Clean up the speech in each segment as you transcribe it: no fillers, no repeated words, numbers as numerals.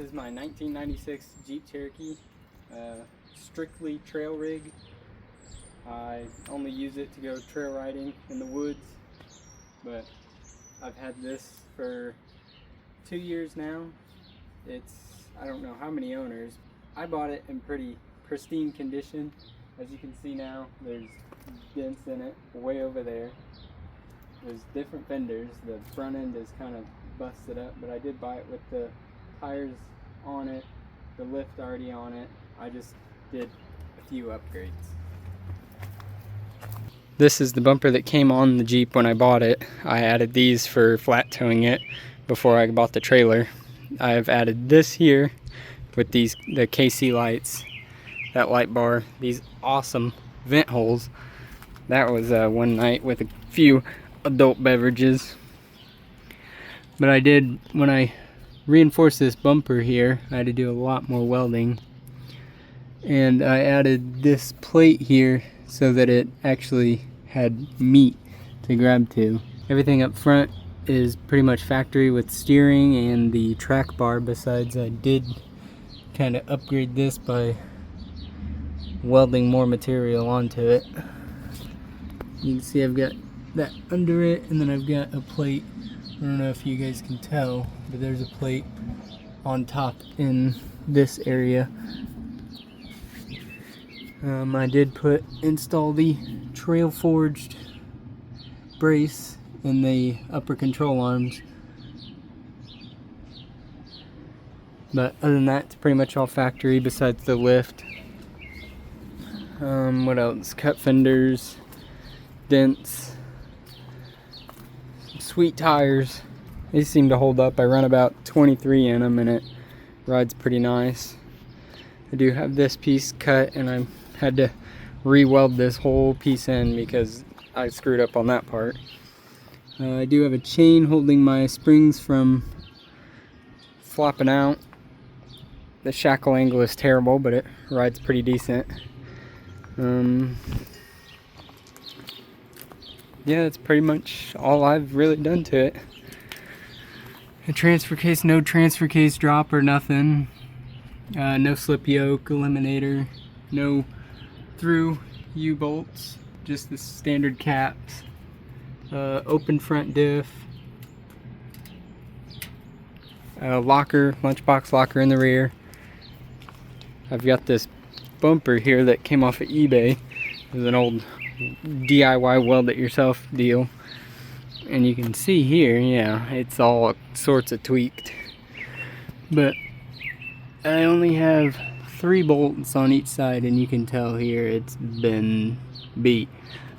is my 1996 Jeep Cherokee, strictly trail rig. I only use it to go trail riding in the woods, but I've had this for 2 years now. I don't know how many owners. I bought it in pretty pristine condition. As you can see now, there's dents in it way over there. There's different fenders. The front end is kind of busted up, but I did buy it with the tires on it, the lift already on it. I just did a few upgrades. This is the bumper that came on the Jeep when I bought it. I added these for flat towing it before I bought the trailer. I've added this here with the KC lights, that light bar, these awesome vent holes. That was one night with a few adult beverages. But I did, when I reinforced this bumper here, I had to do a lot more welding. And I added this plate here so that it actually had meat to grab to. Everything up front is pretty much factory with steering and the track bar. Besides, I did kind of upgrade this by welding more material onto it. You can see I've got that under it, and then I've got a plate. I don't know if you guys can tell, but there's a plate on top in this area. I did install the trail forged brace in the upper control arms, but other than that, it's pretty much all factory besides the lift. What else? Cut fenders, dents, sweet tires. These seem to hold up. I run about 23 in them and it rides pretty nice. I do have this piece cut and I had to re-weld this whole piece in because I screwed up on that part. I do have a chain holding my springs from flopping out. The shackle angle is terrible, but it rides pretty decent. Yeah, that's pretty much all I've really done to it. A transfer case, no transfer case drop or nothing. No slip yoke, eliminator, no through U-bolts, just the standard caps. Open front diff. Locker, lunchbox locker in the rear. I've got this bumper here that came off of eBay. It was an old DIY weld it yourself deal. And you can see here, yeah, it's all sorts of tweaked. But I only have 3 bolts on each side, and you can tell here it's been beat.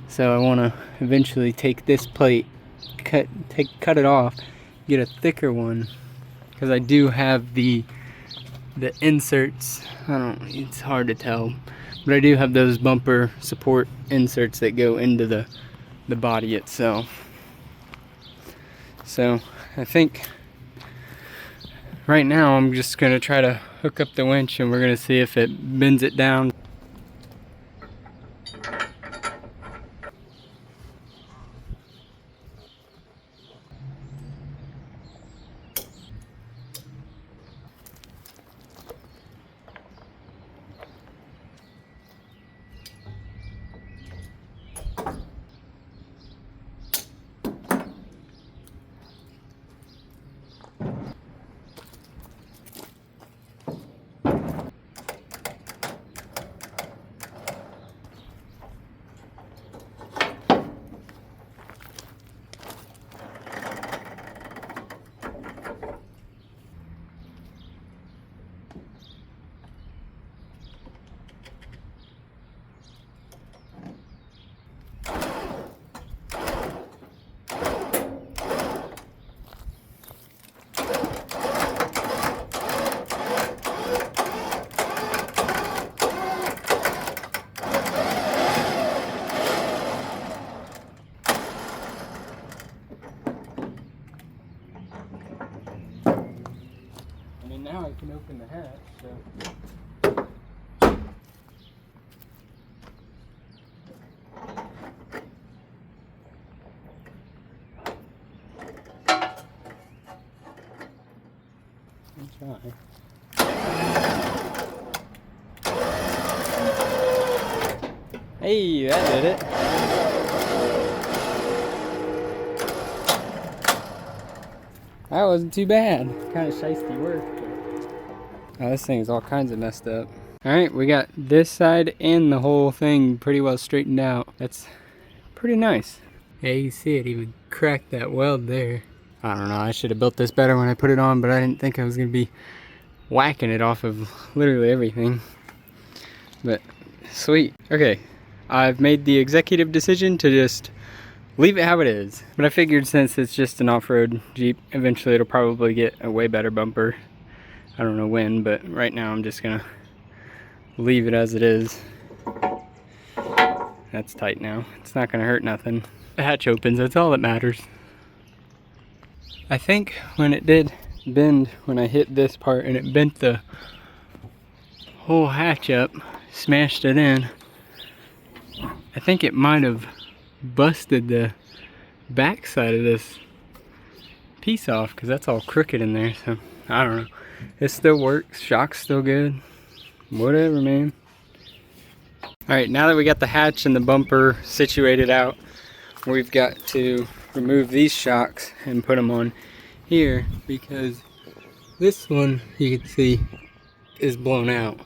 So I want to eventually take this plate, cut it off, get a thicker one, because I do have the inserts. It's hard to tell, but I do have those bumper support inserts that go into the body itself. So I think right now I'm just gonna try to hook up the winch and we're gonna see if it bends it down. Now I can open the hatch, so. I'll try. Hey, that did it. That wasn't too bad. Kind of shiesty work. But... oh, this thing is all kinds of messed up. Alright, we got this side and the whole thing pretty well straightened out. That's pretty nice. Yeah, you can see it even cracked that weld there. I don't know, I should have built this better when I put it on, but I didn't think I was going to be whacking it off of literally everything. But sweet. Okay, I've made the executive decision to just leave it how it is. But I figured since it's just an off-road Jeep, eventually it'll probably get a way better bumper. I don't know when, but right now I'm just going to leave it as it is. That's tight now. It's not going to hurt nothing. The hatch opens, that's all that matters. I think when it did bend, when I hit this part and it bent the whole hatch up, smashed it in, I think it might have busted the back side of this piece off because that's all crooked in there. So I don't know. It still works. Shock's still good. Whatever, man. Alright, now that we got the hatch and the bumper situated out, we've got to remove these shocks and put them on here because this one, you can see, is blown out,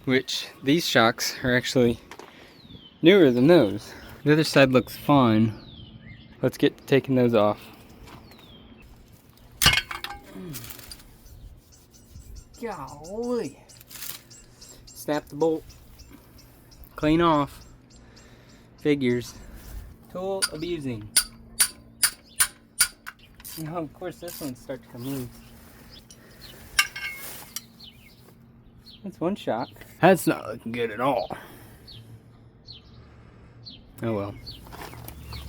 which these shocks are actually newer than those. The other side looks fine. Let's get to taking those off. Golly. Snap the bolt. Clean off. Figures. Tool abusing. No, of course this one's starting to come loose. That's one shock. That's not looking good at all. Oh well.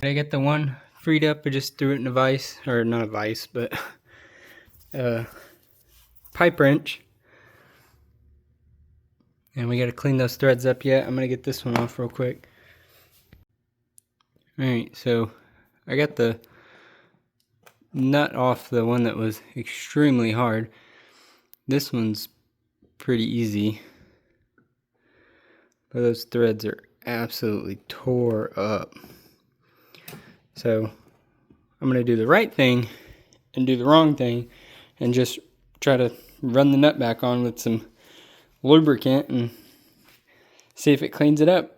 I got the one freed up. I just threw it in a vise, or not a vise, but pipe wrench. And we got to clean those threads up yet. I'm gonna get this one off real quick. All right, so I got the nut off the one that was extremely hard. This one's pretty easy, but those threads are absolutely tore up. So I'm gonna do the right thing and do the wrong thing and just try to run the nut back on with some lubricant and see if it cleans it up.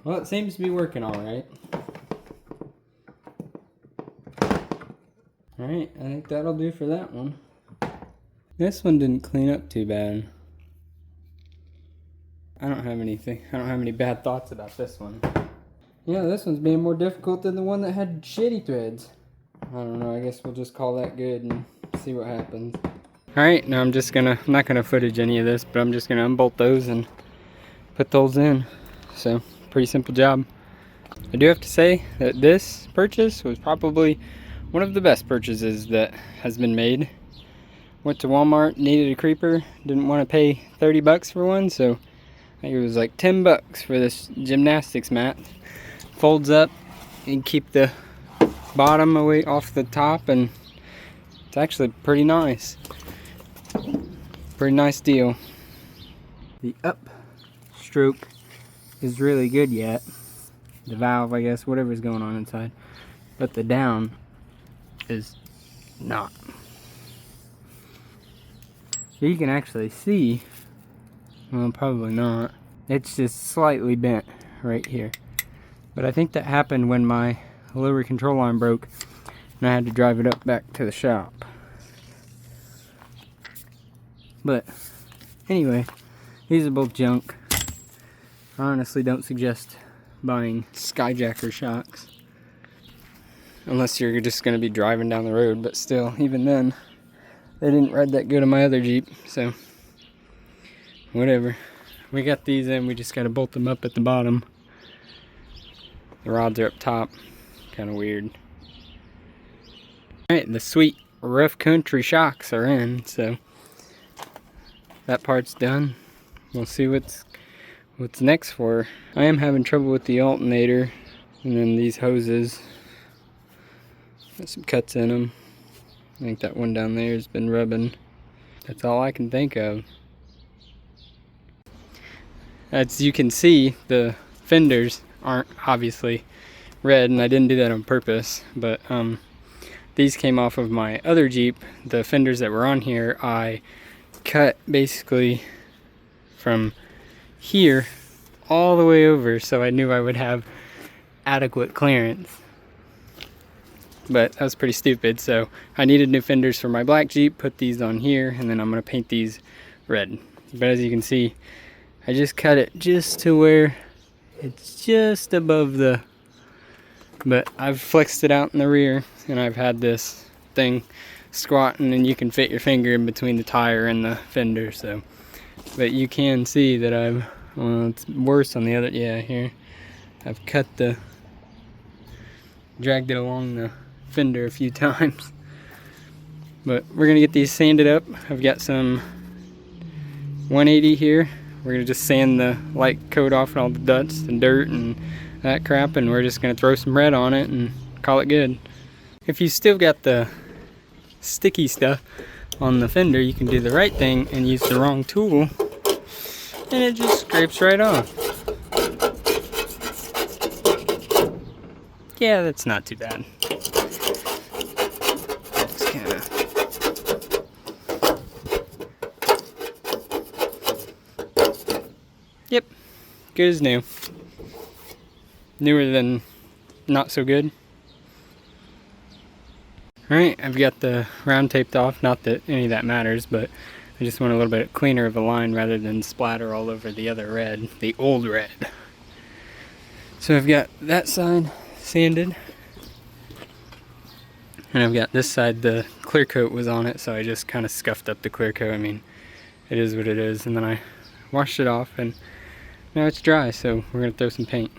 Well, it seems to be working all right. All right, I think that'll do for that one. This one didn't clean up too bad. I don't have any bad thoughts about this one. Yeah, this one's being more difficult than the one that had shitty threads. I don't know, I guess we'll just call that good and see what happens. All right, now I'm not gonna footage any of this, but I'm just gonna unbolt those and put those in. So, pretty simple job. I do have to say that this purchase was probably one of the best purchases that has been made. Went to Walmart, needed a creeper, didn't want to pay 30 bucks for one, so I think it was like 10 bucks for this gymnastics mat. Folds up, you can keep the bottom away off the top, and it's actually pretty nice. Pretty nice deal. The up stroke is really good yet. The valve, I guess, whatever's going on inside. But the down is not. So you can actually see, well, probably not. It's just slightly bent right here. But I think that happened when my lower control arm broke and I had to drive it up back to the shop. But anyway, these are both junk. I honestly don't suggest buying Skyjacker shocks unless you're just going to be driving down the road, but still, even then, they didn't ride that good on my other Jeep, so whatever. We got these in, we just got to bolt them up at the bottom. The rods are up top, kind of weird. Alright, the sweet rough country shocks are in, so that part's done. We'll see what's what's next for. I am having trouble with the alternator, and then these hoses. Got some cuts in them. I think that one down there has been rubbing. That's all I can think of. As you can see, the fenders aren't obviously red, and I didn't do that on purpose, but these came off of my other Jeep. The fenders that were on here, I cut basically from here all the way over, so I knew I would have adequate clearance. But that was pretty stupid, so I needed new fenders for my black Jeep, put these on here, and then I'm gonna paint these red. But as you can see, I just cut it just to where it's just above the, but I've flexed it out in the rear, and I've had this thing squatting, and you can fit your finger in between the tire and the fender. So, but you can see that I've, well, it's worse on the other, yeah, here I've cut the, dragged it along the fender a few times. But we're gonna get these sanded up. I've got some 180 here. We're gonna just sand the light coat off and all the dust and dirt and that crap, and we're just gonna throw some red on it and call it good. If you still got the sticky stuff on the fender, you can do the right thing and use the wrong tool, and it just scrapes right off. Yeah, that's not too bad. Just kinda. Yep, good as new. Newer than not so good. Alright, I've got the round taped off, not that any of that matters, but I just want a little bit cleaner of a line rather than splatter all over the other red, the old red. So I've got that side sanded, and I've got this side, the clear coat was on it, so I just kind of scuffed up the clear coat. I mean, it is what it is, and then I washed it off, and now it's dry, so we're gonna throw some paint.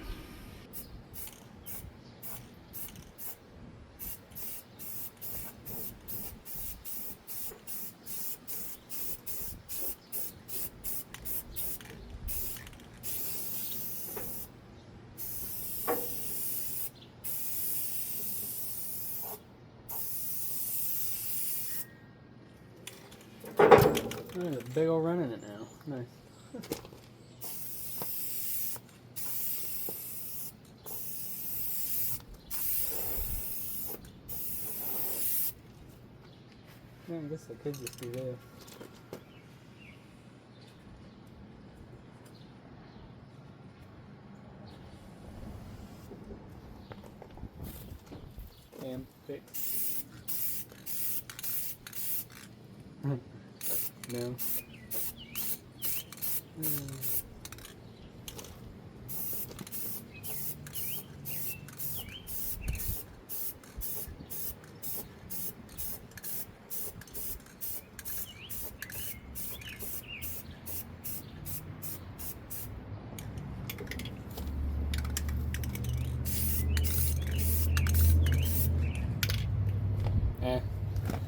Oh, there's a big old run in it now. Nice. Yeah, I guess I could just do this. Damn, fix. No.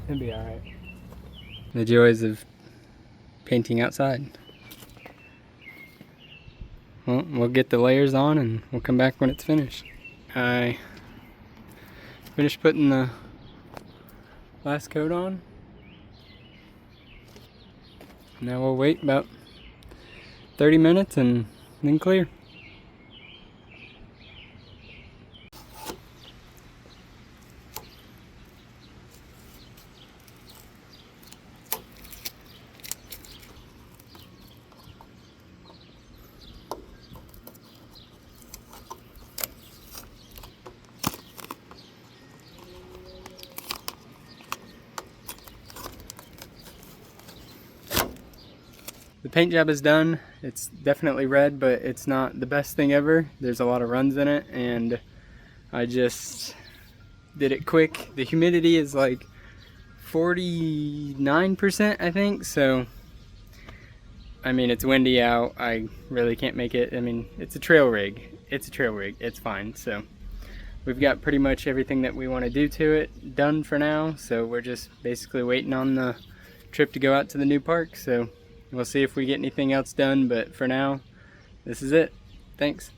It'll be alright. The joys of painting outside. Well, we'll get the layers on and we'll come back when it's finished. I finished putting the last coat on. Now we'll wait about 30 minutes and then clear. The paint job is done. It's definitely red, but it's not the best thing ever. There's a lot of runs in it, and I just did it quick. The humidity is like 49%, I think, so I mean, it's windy out. I really can't make it. I mean, it's a trail rig. It's a trail rig. It's fine. So we've got pretty much everything that we want to do to it done for now, so we're just basically waiting on the trip to go out to the new park. So we'll see if we get anything else done, but for now, this is it. Thanks.